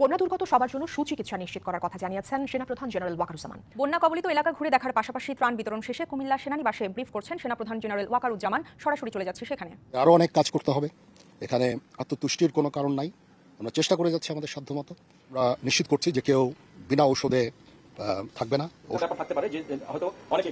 বন্যা দুর্গত সবার জন্য সুচিকিৎসা নিশ্চিত করার কথা জানিয়েছেন সেনাপ্রধান জেনারেল ওয়াকারুজ্জামান। বন্যা কবলিত এলাকা ঘুরে দেখার পাশাপাশি ত্রাণ বিতরণ শেষে কুমিল্লা সেনানিবাসে ব্রিফ করছেন সেনাপ্রধান জেনারেল ওয়াকারুজ্জামান। সরাসরি চলে যাচ্ছে সেখানে। আরও অনেক কাজ করতে হবে, এখানে আত্মতুষ্টির কোনো কারণ নাই। আমরা চেষ্টা করে যাচ্ছি আমাদের সাধ্যমতো। আমরা নিশ্চিত করছি যে কেউ বিনা ঔষধে থাকবে না। ব্যাপার থাকতে পারে যে হয়তো অনেকে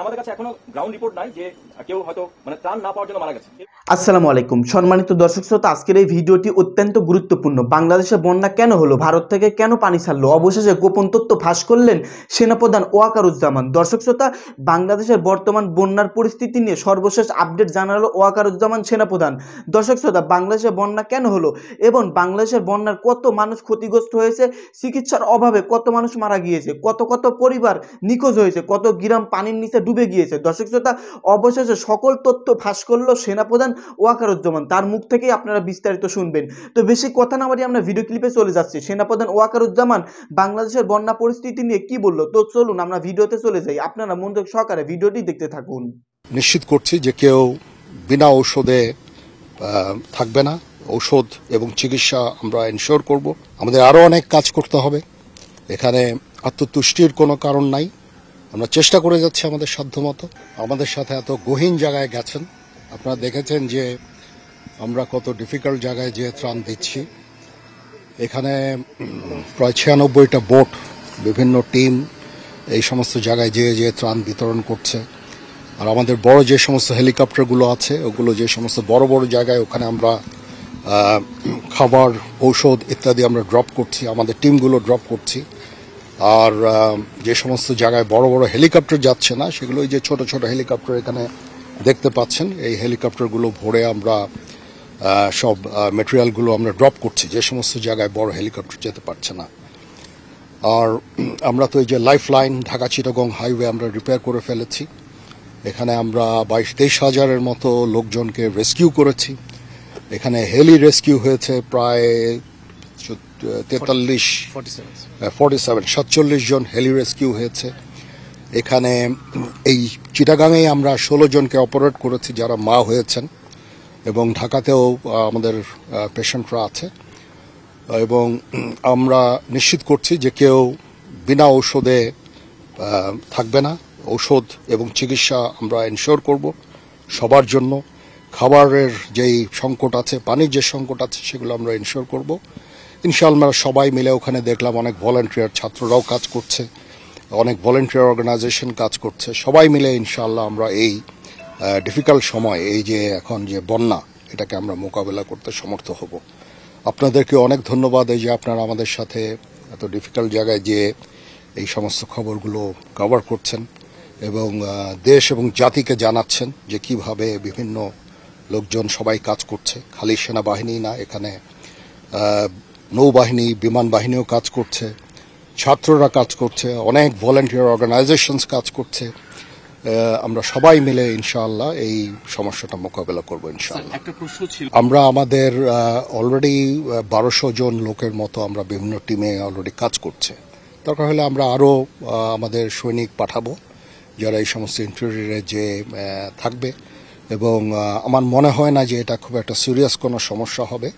আমাদের কাছে এখনো গ্রাউন্ড রিপোর্ট নাই যে কেউ হয়তো ত্রাণ না পাওয়ার জন্য মারা গেছে। আসসালামু আলাইকুম সম্মানিত দর্শক শ্রোতা, আজকের এই ভিডিওটি অত্যন্ত গুরুত্বপূর্ণ। বাংলাদেশে বন্যা কেন হলো, ভারত থেকে কেন পানি ছাড়লো, অবশেষে গোপন তথ্য ফাঁস করলেন সেনাপ্রধান ওয়াকারুজ্জামান। দর্শক শ্রোতা, বাংলাদেশের বর্তমান বন্যার পরিস্থিতি নিয়ে সর্বশেষ আপডেট জানালো ওয়াকারুজ্জামান সেনাপ্রধান। দর্শক শ্রোতা, বাংলাদেশে বন্যা কেন হলো এবং বাংলাদেশের বন্যার কত মানুষ ক্ষতিগ্রস্ত হয়েছে, চিকিৎসার অভাবে কত মানুষ মারা গিয়েছে, কত কত পরিবার নিখোঁজ হয়েছে, কত গ্রাম পানির নিচে ডুবে গিয়েছে। দর্শক শ্রোতা, অবশেষে সকল তথ্য ফাঁস করলো সেনাপ্রধান ওয়াকারুজ্জামান। তার মুখ থেকেই আপনারা বিস্তারিত শুনবেন। তো বেশি কথা না বাড়িয়ে আমরা ভিডিও ক্লিপে চলে যাচ্ছি। সেনাপ্রধান ওয়াকারুজ্জামান বাংলাদেশের বন্যা পরিস্থিতি নিয়ে কি বললো, তো চলুন আমরা ভিডিওতে চলে যাই। আপনারা মনোযোগ সহকারে ভিডিওটি দেখতে থাকুন। নিশ্চিত করছি যে কেউ বিনা ঔষধে থাকবে না। ঔষধ এবং চিকিৎসা আমরা এনশিওর করব। আমাদের আরও অনেক কাজ করতে হবে, এখানে আত্মতুষ্টির কোনো কারণ নাই। আমরা চেষ্টা করে যাচ্ছি আমাদের সাধ্যমতো। আমাদের সাথে এত গহীন জায়গায় গেছেন, আপনারা দেখেছেন যে আমরা কত ডিফিকাল্ট জায়গায় যে ত্রাণ দিচ্ছি। এখানে প্রায় 96টা বোট, বিভিন্ন টিম এই সমস্ত জায়গায় যে ত্রাণ বিতরণ করছে। আর আমাদের বড় যে সমস্ত হেলিকপ্টারগুলো আছে, ওগুলো যে সমস্ত বড় বড় জায়গায়, ওখানে আমরা খাবার, ঔষধ ইত্যাদি আমরা ড্রপ করছি, আমাদের টিমগুলো ড্রপ করছি। আর যে সমস্ত জায়গায় বড় বড় হেলিকপ্টার যাচ্ছে না, সেগুলো যে ছোট ছোট হেলিকপ্টার এখানে দেখতে পাচ্ছেন, এই হেলিকপ্টারগুলো ভরে আমরা সব মেটেরিয়ালগুলো আমরা ড্রপ করছি যে সমস্ত জায়গায় বড় হেলিকপ্টার যেতে পারছে না। আর আমরা তো এই যে life line Dhaka Chittagong highway আমরা রিপেয়ার করে ফেলেছি। এখানে আমরা 22-23 হাজারের মতো লোকজনকে রেস্কিউ করেছি। এখানে হেলি রেস্কিউ হয়েছে প্রায় 47 জন হেলি রেস্কিউ হয়েছে। এখানে এই চিটাগাঙে আমরা 16 জনকে অপারেট করেছি যারা মা হয়েছেন, এবং ঢাকাতেও আমাদের পেশেন্টরা আছে। এবং আমরা নিশ্চিত করছি যে কেউ বিনা ঔষধে থাকবে না। ঔষধ এবং চিকিৎসা আমরা এনশিওর করব সবার জন্য। খাবারের যেই সংকট আছে, পানির যে সংকট আছে, সেগুলো আমরা এনশিওর করব ইনশাআল্লাহ। সবাই মিলে ওখানে দেখলাম অনেক ভলান্টিয়ার, ছাত্ররাও কাজ করছে, অনেক ভলান্টিয়ার অর্গানাইজেশন কাজ করছে। সবাই মিলে ইনশাআল্লাহ আমরা এই ডিফিকাল্ট সময়, এই যে এখন যে বন্যা, এটাকে আমরা মোকাবেলা করতে সমর্থ হব। আপনাদেরকে অনেক ধন্যবাদ এই যে আপনারা আমাদের সাথে এত ডিফিকাল্ট জায়গায় যে এই সমস্ত খবরগুলো কভার করছেন এবং দেশ এবং জাতিকে জানাচ্ছেন যে কিভাবে বিভিন্ন লোকজন সবাই কাজ করছে। খালি সেনাবাহিনী না, এখানে নৌবাহিনী, বিমান বাহিনীও কাজ করছে, ছাত্ররা কাজ করছে, অনেক ভলান্টিয়ার অর্গানাইজেশনস কাজ করছে। আমরা সবাই মিলে ইনশাআল্লাহ এই সমস্যাটা মোকাবেলা করব ইনশাআল্লাহ। একটা প্রশ্ন ছিল, আমরা আমাদের অলরেডি 1200 জন লোকের মতো আমরা বিভিন্ন টিমে অলরেডি কাজ করছে। দরকার হলে আমরা আরও আমাদের সৈনিক পাঠাবো যারা এই সমস্ত ইন্টেরিয়রে যে থাকবে। এবং আমার মনে হয় না যে এটা খুব একটা সিরিয়াস কোনো সমস্যা হবে,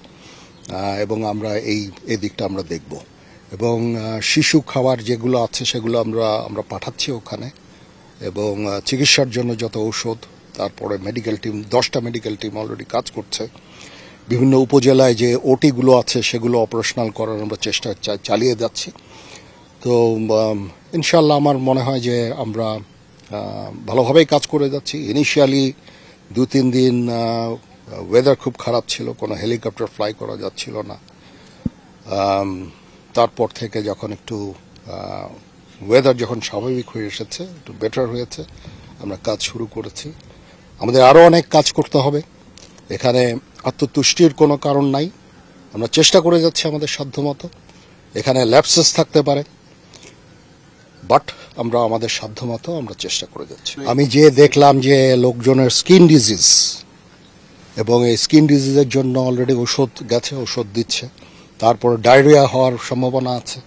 এবং আমরা এই দিকটা আমরা দেখব। এবং শিশু খাবার যেগুলো আছে সেগুলো আমরা পাঠাচ্ছি ওখানে। এবং চিকিৎসার জন্য যত ঔষধ, তারপরে মেডিকেল টিম, 10টা মেডিকেল টিম অলরেডি কাজ করছে। বিভিন্ন উপজেলায় যে ওটিগুলো আছে সেগুলো অপারেশনাল করার আমরা চেষ্টা চালিয়ে যাচ্ছি। তো ইনশাল্লাহ আমার মনে হয় যে আমরা ভালোভাবেই কাজ করে যাচ্ছি। ইনিশিয়ালি 2-3 দিন ওয়েদার খুব খারাপ ছিল, কোনো হেলিকপ্টার ফ্লাই করা যাচ্ছিল না। তারপর থেকে যখন একটু ওয়েদার যখন স্বাভাবিক হয়ে এসেছে, একটু বেটার হয়েছে, আমরা কাজ শুরু করেছি। আমাদের আরও অনেক কাজ করতে হবে, এখানে আত্মতুষ্টির কোনো কারণ নাই। আমরা চেষ্টা করে যাচ্ছি আমাদের সাধ্যমতো। এখানে ল্যাপসেস থাকতে পারে, বাট আমরা আমাদের সাধ্যমতো আমরা চেষ্টা করে যাচ্ছি। আমি যে দেখলাম যে লোকজনের স্কিন ডিজিজ, এবং এই স্কিন ডিজিজের জন্য অলরেডি ওষুধ গেছে, ওষুধ দিচ্ছে। তারপর ডায়রিয়া হওয়ার সম্ভাবনা আছে,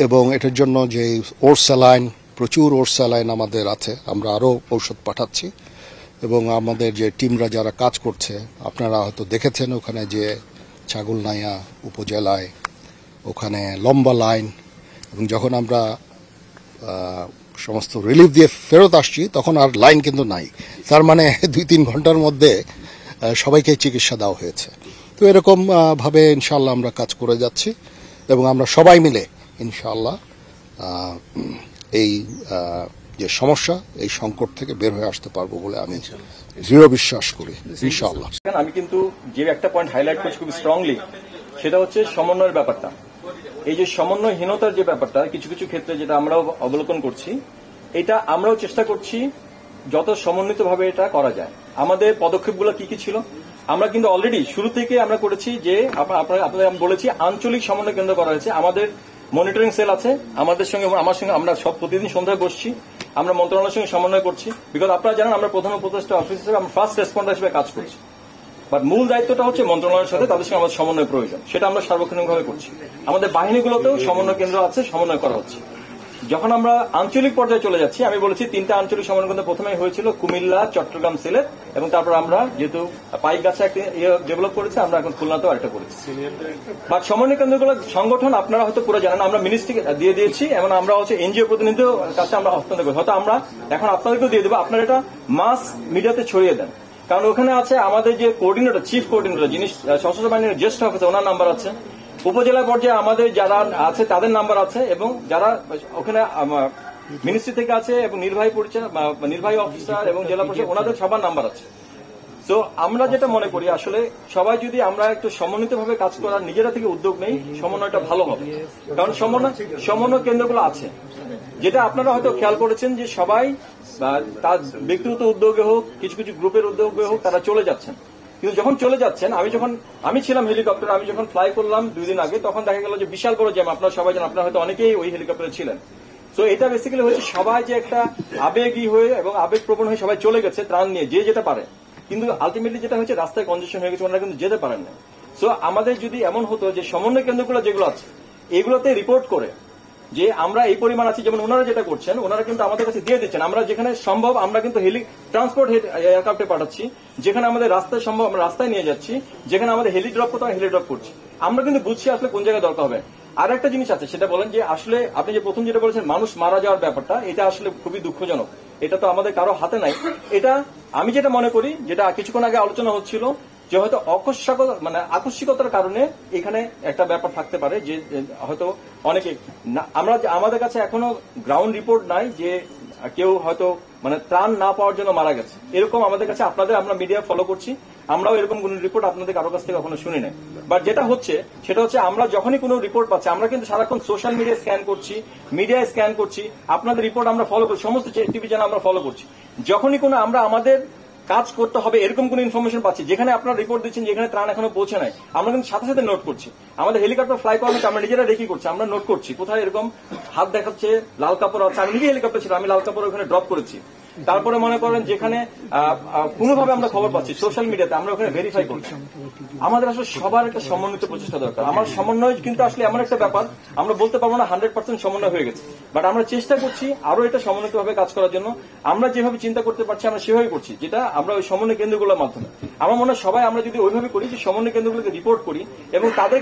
এবং এটার জন্য যে ওরস্যালাইন, প্রচুর ওরস্যালাইন আমাদের আছে, আমরা আরও ঔষধ পাঠাচ্ছি। এবং আমাদের যে টিমরা যারা কাজ করছে, আপনারা হয়তো দেখেছেন ওখানে যে ছাগলনাইয়া উপজেলায় ওখানে লম্বা লাইন, এবং যখন আমরা সমস্ত রিলিফ দিয়ে ফেরত আসছি তখন আর লাইন কিন্তু নাই। তার মানে 2-3 ঘন্টার মধ্যে সবাইকে চিকিৎসা দেওয়া হয়েছে। তো এরকম ভাবে ইনশাআল্লাহ আমরা কাজ করে যাচ্ছি এবং আমরা সবাই মিলে ইনশাআল্লাহ এই যে সমস্যা, এই সংকট থেকে বের হয়ে আসতে পারবো বলে আমি দৃঢ় বিশ্বাস করি ইনশাআল্লাহ। আমি কিন্তু যে একটা পয়েন্ট হাইলাইট করছি খুব স্ট্রংলি, সেটা হচ্ছে সমন্বয়ের ব্যাপারটা। এই যে সমন্বয়হীনতার যে ব্যাপারটা কিছু কিছু ক্ষেত্রে যেটা আমরাও অবলোকন করছি, এটা আমরাও চেষ্টা করছি যত সমন্বিতভাবে এটা করা যায়। আমাদের পদক্ষেপগুলো কি কি ছিল আমরা কিন্তু অলরেডি শুরু থেকে আমরা করেছি, যে আপনাদের আমি বলেছি আঞ্চলিক সমন্বয় কেন্দ্র করা হয়েছে। আমাদের মনিটরিং সেল আছে, আমাদের সঙ্গে আমার সঙ্গে আমরা সব প্রতিদিন সন্ধ্যায় বসছি, আমরা মন্ত্রণালয়ের সঙ্গে সমন্বয় করছি। বিকজ আপনারা জানেন আমরা প্রধান উপদেষ্টা অফিস হিসেবে আমরা ফার্স্ট রেসপন্ডার হিসেবে কাজ করছি, বাট মূল দায়িত্বটা হচ্ছে মন্ত্রণালয়ের সাথে তাদের সঙ্গে আমাদের সমন্বয় প্রয়োজন, সেটা আমরা সার্বক্ষণিকভাবে করছি। আমাদের বাহিনীগুলোতেও সমন্বয় কেন্দ্র আছে, সমন্বয় করা হচ্ছে। যখন আমরা আঞ্চলিক পর্যায়ে চলে যাচ্ছি, আমি বলেছি 3টা আঞ্চলিক সমন্বয় কেন্দ্র প্রথমে হয়েছিল কুমিল্লা, চট্টগ্রাম, সিলেট, এবং তারপর আমরা যেহেতু পাইকগাছা একটা ডেভেলপ করেছি, আমরা এখন খুলনাতেও একটা করেছি। বাট সমন্বয় কেন্দ্রগুলো সংগঠন আপনারা হয়তো পুরো জানেন, আমরা মিনিস্ট্রিকে দিয়ে দিয়েছি এবং আমরা হচ্ছে এনজিও প্রতিনিধিদের কাছে আমরা হস্তান্তর করি। হয়তো আমরা এখন আপনাদেরকেও দিয়ে দেবো, আপনারা এটা মাস মিডিয়াতে ছড়িয়ে দেন। কারণ ওখানে আছে আমাদের যে কোঅর্ডিনেটর, চিফ কোঅর্ডিনেটর, যিনি সশস্ত্র বাহিনীর জ্যেষ্ঠ অফিসার, ওনার নাম্বার আছে। উপজেলা পর্যায়ে আমাদের যারা আছে তাদের নাম্বার আছে, এবং যারা ওখানে মিনিস্ট্রি থেকে আছে এবং নির্বাহী অফিসার এবং জেলা পরিষদ, ওনাদের সবার নাম্বার আছে। তো আমরা যেটা মনে করি, আসলে সবাই যদি আমরা একটু সমন্বিতভাবে কাজ করার নিজেরা থেকে উদ্যোগ নেই, সমন্বয়টা ভালো হবে। কারণ সমন্বয় কেন্দ্রগুলো আছে, যেটা আপনারা হয়তো খেয়াল করেছেন যে সবাই তার ব্যক্তিগত উদ্যোগে হোক, কিছু কিছু গ্রুপের উদ্যোগে হোক, তারা চলে যাচ্ছেন। কিন্তু যখন চলে যাচ্ছেন, আমি ছিলাম হেলিকপ্টার, আমি যখন ফ্লাই করলাম 2 দিন আগে, তখন দেখা গেল যে বিশাল বড় জ্যাম। আপনারা সবাই জানেন, আপনারা হয়তো অনেকেই ওই হেলিকপ্টারে ছিলেন। তো এটা বেসিক্যালি হচ্ছে সবাই যে একটা আবেগী হয়ে এবং আবেগপ্রবণ হয়ে সবাই চলে গেছে ত্রাণ নিয়ে, যে যেটা পারে। কিন্তু আলটিমেটলি যেটা হচ্ছে রাস্তায় কনজেশন হয়ে গেছে, ওনারা কিন্তু যেতে পারেন না। সো আমাদের যদি এমন হতো যে সমন্বয় কেন্দ্রগুলো যেগুলো আছে এগুলোতে রিপোর্ট করে যে আমরা এই পরিমাণ আছি, যেমন ওনারা যেটা করছেন, ওনারা কিন্তু আমাদের কাছে দিয়ে দিচ্ছেন। আমরা যেখানে সম্ভব আমরা কিন্তু ট্রান্সপোর্ট এয়ারক্রাফটে পাঠাচ্ছি, যেখানে আমাদের রাস্তায় সম্ভব আমরা রাস্তায় নিয়ে যাচ্ছি, যেখানে আমাদের হেলি ড্রপ করতে হয় হেলি ড্রপ করছি। আমরা কিন্তু বুঝছি আসলে কোন জায়গায় দরকার হবে। আর একটা জিনিস আছে, সেটা বলেন যে আসলে আপনি যে প্রথম যেটা বলেছেন মানুষ মারা যাওয়ার ব্যাপারটা, এটা আসলে খুবই দুঃখজনক। এটা তো আমাদের কারো হাতে নাই। এটা আমি যেটা মনে করি, যেটা কিছুক্ষণ আগে আলোচনা হচ্ছিল, যে হয়তো আকস্মিকতার কারণে এখানে একটা ব্যাপার থাকতে পারে, যে হয়তো অনেকে আমাদের কাছে এখনো গ্রাউন্ড রিপোর্ট নাই যে কেউ হয়তো ত্রাণ না পাওয়ার জন্য মারা গেছে। এরকম আমাদের কাছে আমরা মিডিয়া ফলো করছি, আমরাও এরকম কোন রিপোর্ট আপনাদের কারো কাছ থেকে কখনো শুনি নাই। বাট যেটা হচ্ছে সেটা হচ্ছে আমরা যখনই কোনো রিপোর্ট পাচ্ছি, আমরা কিন্তু সারাক্ষণ সোশ্যাল মিডিয়া স্ক্যান করছি, মিডিয়ায় স্ক্যান করছি, আপনাদের রিপোর্ট আমরা ফলো করছি, সমস্ত টিভি চ্যানেল আমরা ফলো করছি। যখনই কোনো আমরা আমাদের কাজ করতে হবে এরকম কোন ইনফরমেশন পাচ্ছি, যেখানে আপনারা রিপোর্ট দিচ্ছেন যেখানে ত্রাণ এখনো পৌঁছে নাই, আমরা কিন্তু সাথে সাথে নোট করছি। আমাদের হেলিকপ্টার ফ্লাই করার আমরা নিজেরা রেকি করছি, আমরা নোট করছি কোথায় এরকম হাত দেখাচ্ছে, লাল কাপড় আছে। আমি নিজে হেলিকপ্টার ছিল, আমি লাল কাপড় ওখানে ড্রপ করেছি। তারপরে মনে করেন যেখানে কোনোভাবে আমরা খবর পাচ্ছি সোশ্যাল মিডিয়াতে, আমরা ওখানে ভেরিফাই করছি। আমাদের আসলে সবার একটা সমন্বিত প্রচেষ্টা দরকার। আমার সমন্বয় কিন্তু আসলে এমন একটা ব্যাপার, আমরা বলতে পারবো না 100% সমন্বয় হয়ে গেছে, বাট আমরা চেষ্টা করছি আরো এটা সমন্বিতভাবে কাজ করার জন্য। আমরা যেভাবে চিন্তা করতে পারছি আমরা সেভাবে করছি, যেটা আমরা ওই সমন্বয় কেন্দ্রগুলোর মাধ্যমে। আমার মনে হয় সবাই আমরা যদি ওইভাবে করি, যে সমন্বয় কেন্দ্রগুলোকে রিপোর্ট করি এবং তাদের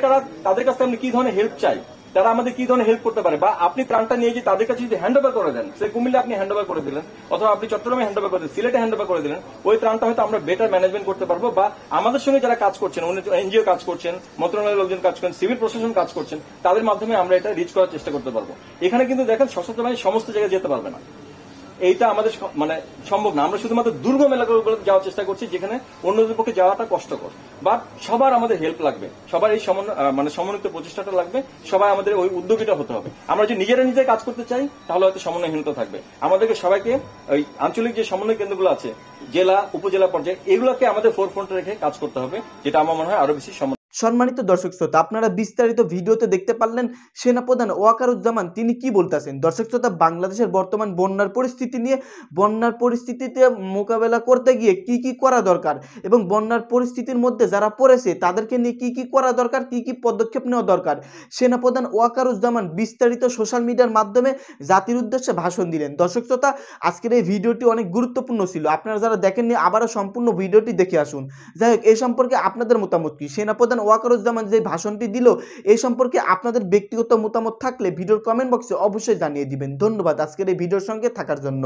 কাছ থেকে আমরা কি ধরনের হেল্প চাই, তারা আমাদের কি ধরনের হেল্প করতে পারে, বা আপনি ত্রাণটা নিয়ে যে তাদের কাছে যদি হ্যান্ড ওভার করে দেন, সে কুমিল্লা আপনি হ্যান্ড ওভার করে দিলেন, অথবা আপনি চট্টগ্রামে হ্যান্ড ওভার করে দিলেন, সিলেটে হ্যান্ড ওভার করে দিলেন, ওই ত্রাণটা হয়তো আমরা বেটার ম্যানেজমেন্ট করতে পারবো। বা আমাদের সঙ্গে যারা কাজ করছেন, এনজিও কাজ করছেন, মন্ত্রণালয়ের লোকজন কাজ করছেন, সিভিল প্রশাসন কাজ করছেন, তাদের মাধ্যমে আমরা এটা রিচ করার চেষ্টা করতে পারবো। এখানে কিন্তু দেখেন সশস্ত্র বাহিনী সমস্ত জায়গায় যেতে পারবে না, এইটা আমাদের সম্ভব না। আমরা শুধুমাত্র দুর্গম এলাকাগুলোতে যাওয়ার চেষ্টা করছি, যেখানে অন্যদের পক্ষে যাওয়াটা কষ্টকর। বাট সবার আমাদের হেল্প লাগবে, সবার এই সমন্বিত প্রচেষ্টাটা লাগবে, সবাই আমাদের ওই উদ্যোগীটা হতে হবে। আমরা যদি নিজে কাজ করতে চাই, তাহলে হয়তো সমন্বয়হীনতা থাকবে। আমাদেরকে সবাইকে ওই আঞ্চলিক যে সমন্বয় কেন্দ্রগুলো আছে, জেলা উপজেলা পর্যায়ে, এগুলোকে আমাদের ফোরফ্রন্টে রেখে কাজ করতে হবে, যেটা আমার মনে হয় আরো বেশি সম্মানিত দর্শক শ্রোতা, আপনারা বিস্তারিত ভিডিওতে দেখতে পারলেন সেনাপ্রধান ওয়াকারুজ্জামান তিনি কি বলতেছেন। দর্শক শ্রোতা, বাংলাদেশের বর্তমান বন্যার পরিস্থিতি নিয়ে, বন্যার পরিস্থিতিতে মোকাবেলা করতে গিয়ে কি কি করা দরকার, এবং বন্যার পরিস্থিতির মধ্যে যারা পড়েছে তাদেরকে নিয়ে কি কি করা দরকার, কি কি পদক্ষেপ নেওয়া দরকার, সেনাপ্রধান ওয়াকারুজ্জামান বিস্তারিত সোশ্যাল মিডিয়ার মাধ্যমে জাতির উদ্দেশ্যে ভাষণ দিলেন। দর্শক শ্রোতা, আজকের এই ভিডিওটি অনেক গুরুত্বপূর্ণ ছিল। আপনারা যারা দেখেননি, আবারও সম্পূর্ণ ভিডিওটি দেখে আসুন। যাই হোক, এই সম্পর্কে আপনাদের মতামত কি? সেনাপ্রধান ওয়াকারুজ্জামান যে ভাষণটি দিল এই সম্পর্কে আপনাদের ব্যক্তিগত মতামত থাকলে ভিডিওর কমেন্ট বক্সে অবশ্যই জানিয়ে দিবেন। ধন্যবাদ আজকের এই ভিডিওর সঙ্গে থাকার জন্য।